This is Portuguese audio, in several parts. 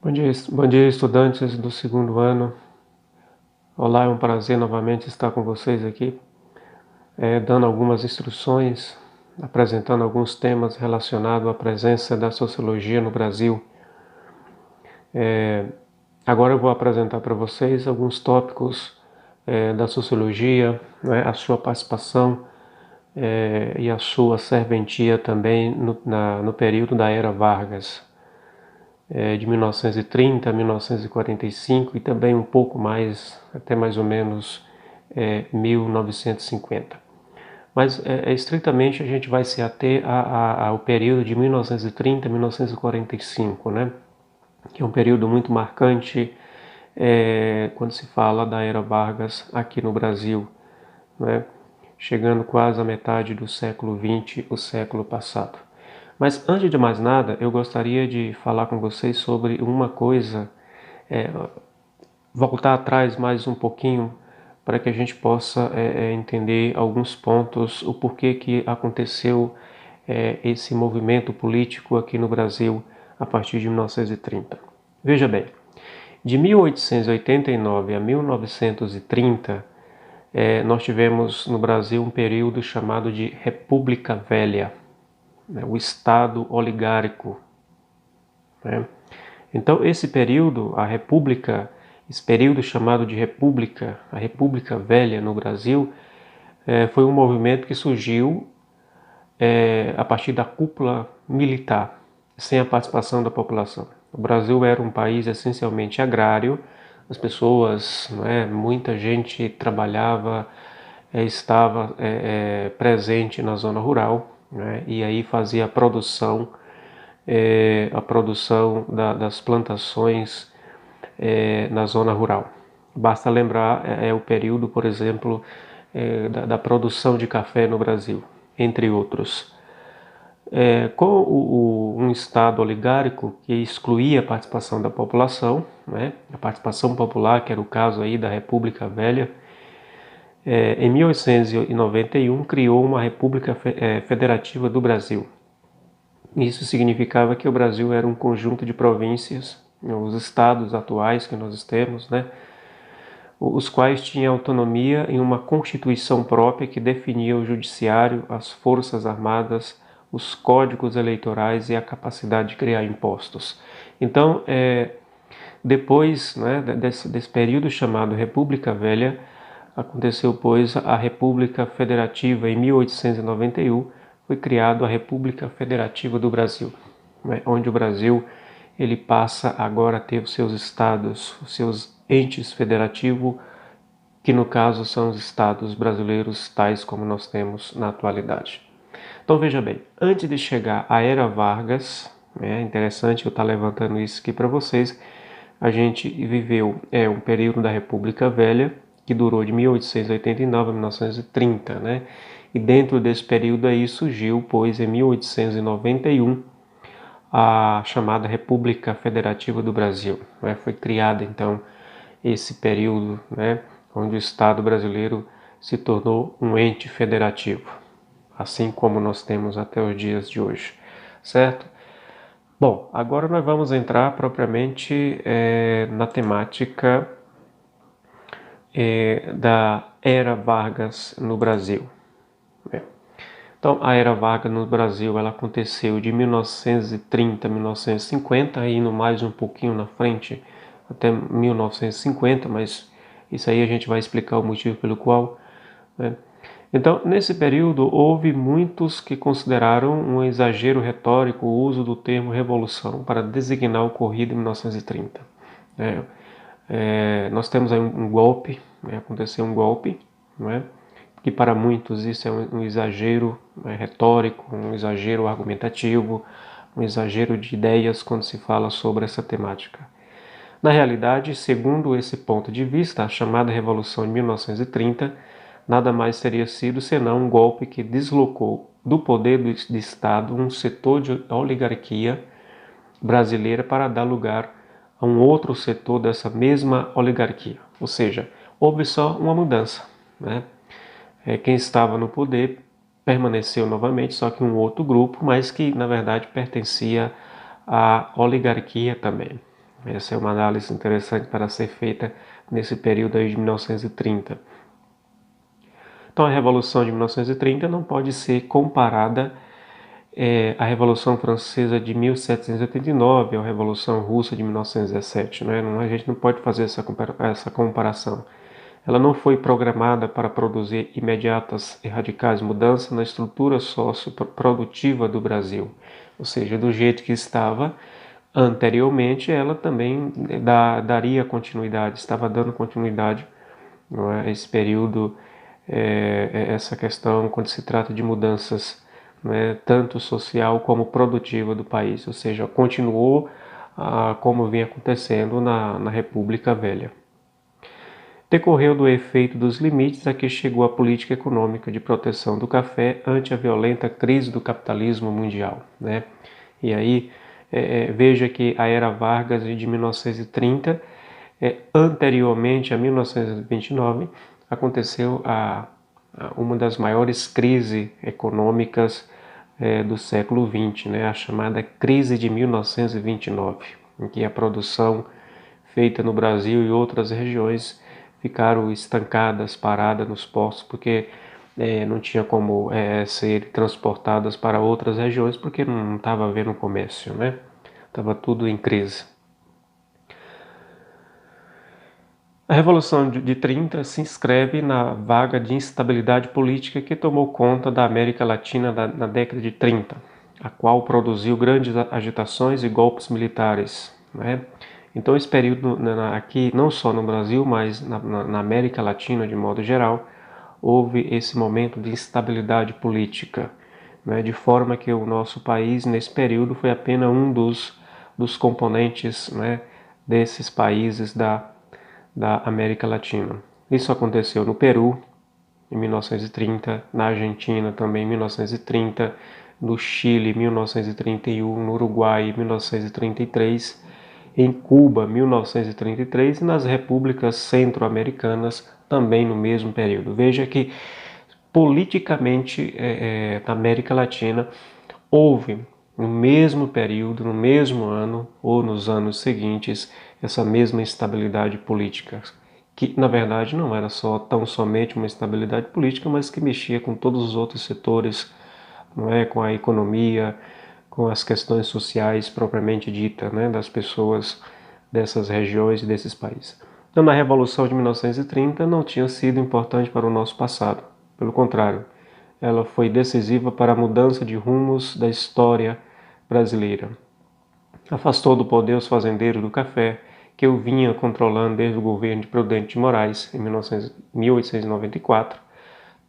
Bom dia, estudantes do segundo ano. Olá, é um prazer novamente estar com vocês aqui, dando algumas instruções, apresentando alguns temas relacionados à presença da sociologia no Brasil. Agora eu vou apresentar para vocês alguns tópicos da sociologia, né, a sua participação e a sua serventia também no período da Era Vargas. De 1930 a 1945 e também um pouco mais, até mais ou menos 1950. Mas estritamente a gente vai se ater ao período de 1930 a 1945, né? Que é um período muito marcante quando se fala da Era Vargas aqui no Brasil, né? Chegando quase à metade do século XX, o século passado. Mas antes de mais nada, eu gostaria de falar com vocês sobre uma coisa, é, voltar atrás mais um pouquinho para que a gente possa entender alguns pontos, o porquê que aconteceu esse movimento político aqui no Brasil a partir de 1930. Veja bem, de 1889 a 1930, nós tivemos no Brasil um período chamado de República Velha, né, o Estado oligárquico, né? Então esse período, esse período chamado de República, a República Velha no Brasil, foi um movimento que surgiu a partir da cúpula militar, sem a participação da população. O Brasil era um país essencialmente agrário, as pessoas, muita gente trabalhava, estava presente na zona rural, né, e aí fazia a produção das plantações na zona rural. Basta lembrar o período, por exemplo, da produção de café no Brasil, entre outros. Com um Estado oligárquico que excluía a participação da população, né, a participação popular, que era o caso aí da República Velha, em 1891 criou uma República Federativa do Brasil. Isso significava que o Brasil era um conjunto de províncias, os estados atuais que nós temos, né, os quais tinham autonomia em uma constituição própria que definia o judiciário, as forças armadas, os códigos eleitorais e a capacidade de criar impostos. Então, depois, né, desse período chamado República Velha, aconteceu, pois, a República Federativa em 1891, foi criada a República Federativa do Brasil, né, onde o Brasil ele passa agora a ter os seus estados, os seus entes federativos, que no caso são os estados brasileiros, tais como nós temos na atualidade. Então veja bem, antes de chegar à Era Vargas, é interessante eu estar levantando isso aqui para vocês, a gente viveu um período da República Velha, que durou de 1889 a 1930, né? E dentro desse período aí surgiu, pois, em 1891, a chamada República Federativa do Brasil, né? Foi criada, então, esse período, né, onde o Estado brasileiro se tornou um ente federativo, assim como nós temos até os dias de hoje, certo? Bom, agora nós vamos entrar propriamente na temática da Era Vargas no Brasil. Né? Então, a Era Vargas no Brasil ela aconteceu de 1930 a 1950, indo mais um pouquinho na frente até 1950, mas isso aí a gente vai explicar o motivo pelo qual. Né? Então, nesse período, houve muitos que consideraram um exagero retórico o uso do termo revolução para designar o ocorrido em 1930. Nós temos aí um golpe, né? Aconteceu um golpe, né? Que para muitos isso é um exagero retórico, um exagero argumentativo, um exagero de ideias quando se fala sobre essa temática. Na realidade, segundo esse ponto de vista, a chamada Revolução de 1930 nada mais teria sido senão um golpe que deslocou do poder do Estado um setor de oligarquia brasileira para dar lugar a um outro setor dessa mesma oligarquia. Ou seja, houve só uma mudança, né? Quem estava no poder permaneceu novamente, só que um outro grupo, mas que na verdade pertencia à oligarquia também. Essa é uma análise interessante para ser feita nesse período aí de 1930. Então a Revolução de 1930 não pode ser comparada à Revolução Francesa de 1789 ou a Revolução Russa de 1917. Né? A gente não pode fazer essa comparação. Ela não foi programada para produzir imediatas e radicais mudanças na estrutura socioprodutiva do Brasil. Ou seja, do jeito que estava anteriormente, ela também daria continuidade, estava dando continuidade, não é, a esse período, essa questão quando se trata de mudanças, né, tanto social como produtiva do país, ou seja, continuou como vinha acontecendo na República Velha. Decorreu do efeito dos limites a que chegou a política econômica de proteção do café ante a violenta crise do capitalismo mundial. Né? E aí, veja que a era Vargas de 1930, anteriormente a 1929, aconteceu uma das maiores crises econômicas do século XX, né? A chamada crise de 1929, em que a produção feita no Brasil e outras regiões ficaram estancadas, paradas nos portos, porque não tinha como ser transportadas para outras regiões, porque não estava havendo comércio, né? Estava tudo em crise. A Revolução de 30 se inscreve na vaga de instabilidade política que tomou conta da América Latina na década de 30, a qual produziu grandes agitações e golpes militares, né? Então esse período aqui, não só no Brasil, mas na América Latina de modo geral, houve esse momento de instabilidade política, né? De forma que o nosso país nesse período foi apenas um dos componentes, né, desses países da América Latina. Isso aconteceu no Peru, em 1930, na Argentina também em 1930, no Chile em 1931, no Uruguai em 1933, em Cuba, 1933, e nas repúblicas centro-americanas, também no mesmo período. Veja que, politicamente, na América Latina, houve, no mesmo período, no mesmo ano ou nos anos seguintes, essa mesma instabilidade política, que, na verdade, não era tão somente uma instabilidade política, mas que mexia com todos os outros setores, não é, com a economia, com as questões sociais propriamente dita, né, das pessoas dessas regiões e desses países. Então, na Revolução de 1930 não tinha sido importante para o nosso passado. Pelo contrário, ela foi decisiva para a mudança de rumos da história brasileira. Afastou do poder os fazendeiros do café, que o vinha controlando desde o governo de Prudente de Moraes, em 1894,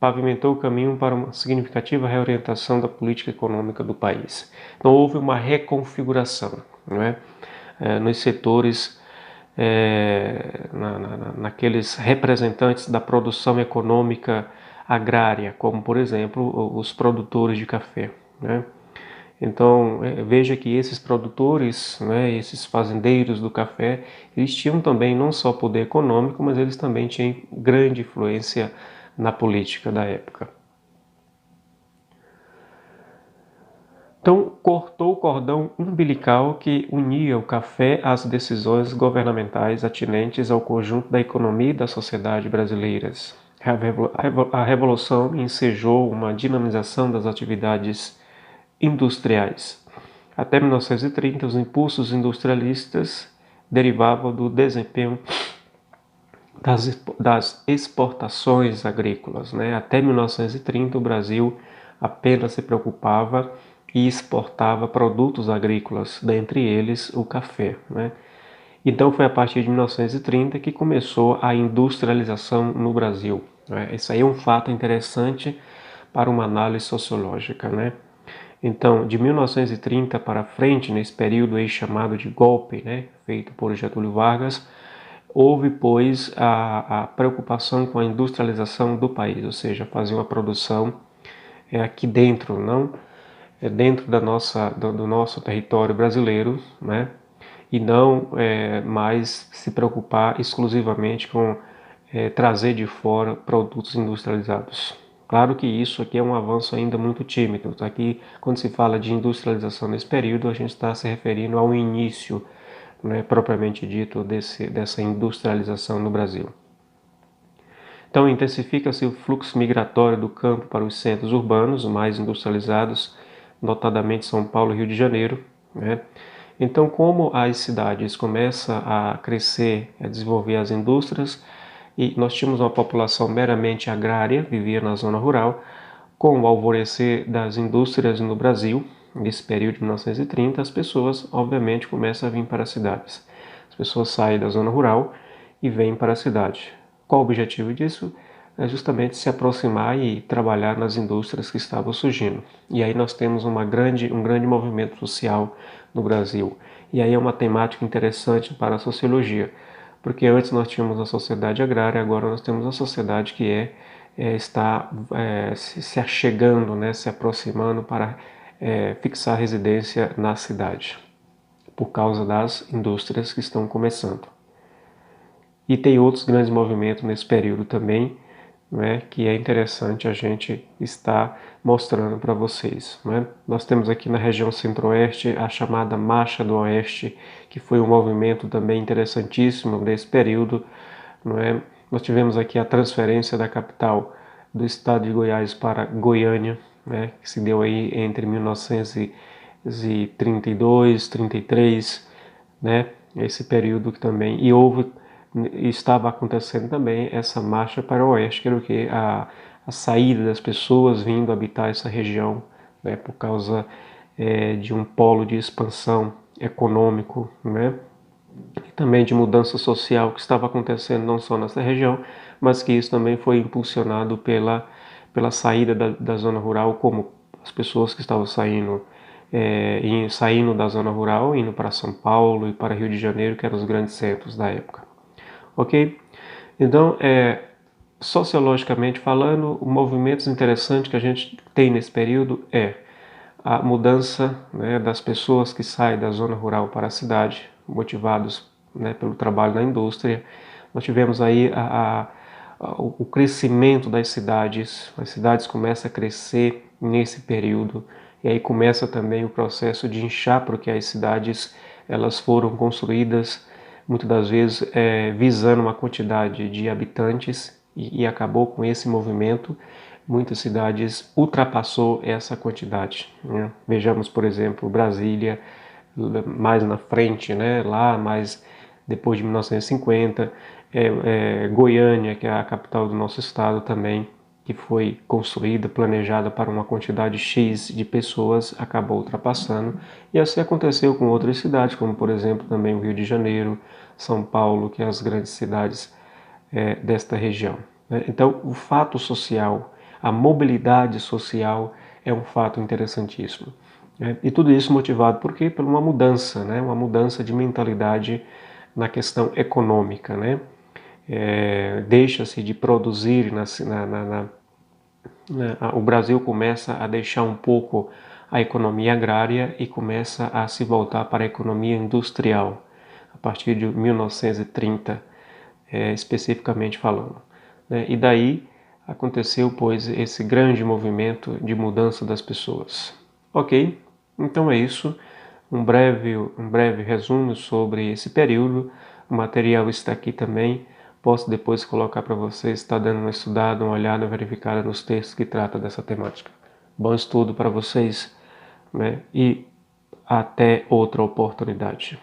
pavimentou o caminho para uma significativa reorientação da política econômica do país. Então houve uma reconfiguração, não é? Nos setores, naqueles representantes da produção econômica agrária, como por exemplo os produtores de café, né? Então veja que esses produtores, né, esses fazendeiros do café, eles tinham também não só poder econômico, mas eles também tinham grande influência na política da época. Então cortou o cordão umbilical que unia o café às decisões governamentais atinentes ao conjunto da economia e da sociedade brasileiras. A Revolução ensejou uma dinamização das atividades industriais. Até 1930, os impulsos industrialistas derivavam do desempenho das exportações agrícolas, né? Até 1930, o Brasil apenas se preocupava e exportava produtos agrícolas, dentre eles o café, né? Então foi a partir de 1930 que começou a industrialização no Brasil, né? Isso aí é um fato interessante para uma análise sociológica, né? Então, de 1930 para frente, nesse período aí chamado de golpe, né, feito por Getúlio Vargas, houve, pois, a preocupação com a industrialização do país, ou seja, fazer uma produção aqui dentro, não dentro do nosso território brasileiro, né, e não mais se preocupar exclusivamente com trazer de fora produtos industrializados. Claro que isso aqui é um avanço ainda muito tímido. Aqui, quando se fala de industrialização nesse período, a gente está se referindo ao início, né, propriamente dito, dessa industrialização no Brasil. Então, intensifica-se o fluxo migratório do campo para os centros urbanos mais industrializados, notadamente São Paulo e Rio de Janeiro, né? Então, como as cidades começam a crescer, a desenvolver as indústrias, e nós tínhamos uma população meramente agrária, vivia na zona rural, com o alvorecer das indústrias no Brasil, nesse período de 1930, as pessoas, obviamente, começam a vir para as cidades. As pessoas saem da zona rural e vêm para a cidade. Qual o objetivo disso? É justamente se aproximar e trabalhar nas indústrias que estavam surgindo. E aí nós temos um grande movimento social no Brasil. E aí é uma temática interessante para a sociologia, porque antes nós tínhamos a sociedade agrária, agora nós temos a sociedade que está se achegando, né, se aproximando para fixar residência na cidade, por causa das indústrias que estão começando. E tem outros grandes movimentos nesse período também, né, que é interessante a gente estar mostrando para vocês, né? Nós temos aqui na região centro-oeste a chamada Marcha do Oeste, que foi um movimento também interessantíssimo desse período, não é? Nós tivemos aqui a transferência da capital do estado de Goiás para Goiânia, né, que se deu aí entre 1932, 33, né, esse período que também, estava acontecendo também essa marcha para o oeste, que era o que? A saída das pessoas vindo habitar essa região, né, por causa de um polo de expansão econômico, né, e também de mudança social que estava acontecendo não só nessa região, mas que isso também foi impulsionado pela saída da zona rural, como as pessoas que estavam saindo da zona rural, indo para São Paulo e para Rio de Janeiro, que eram os grandes centros da época. Ok? Então, sociologicamente falando, movimentos interessantes que a gente tem nesse período é a mudança, né, das pessoas que saem da zona rural para a cidade, motivados, né, pelo trabalho na indústria. Nós tivemos aí o crescimento das cidades, as cidades começam a crescer nesse período, e aí começa também o processo de inchar, porque as cidades elas foram construídas muitas das vezes visando uma quantidade de habitantes, e acabou com esse movimento. Muitas cidades ultrapassou essa quantidade, né? Vejamos, por exemplo, Brasília, mais na frente, né? Lá mais depois de 1950, Goiânia, que é a capital do nosso estado também, que foi construída, planejada para uma quantidade X de pessoas, acabou ultrapassando. E assim aconteceu com outras cidades, como por exemplo também o Rio de Janeiro, São Paulo, que é as grandes cidades desta região. Então, o fato social, a mobilidade social é um fato interessantíssimo. E tudo isso motivado por quê? Por uma mudança, né? Uma mudança de mentalidade na questão econômica, né? Deixa-se de produzir, o Brasil começa a deixar um pouco a economia agrária e começa a se voltar para a economia industrial, a partir de 1930, especificamente falando, né? E daí aconteceu, pois, esse grande movimento de mudança das pessoas. Ok? Então é isso, um breve resumo sobre esse período. O material está aqui também, posso depois colocar para vocês, está dando uma estudada, uma olhada, verificada nos textos que tratam dessa temática. Bom estudo para vocês, né? E até outra oportunidade.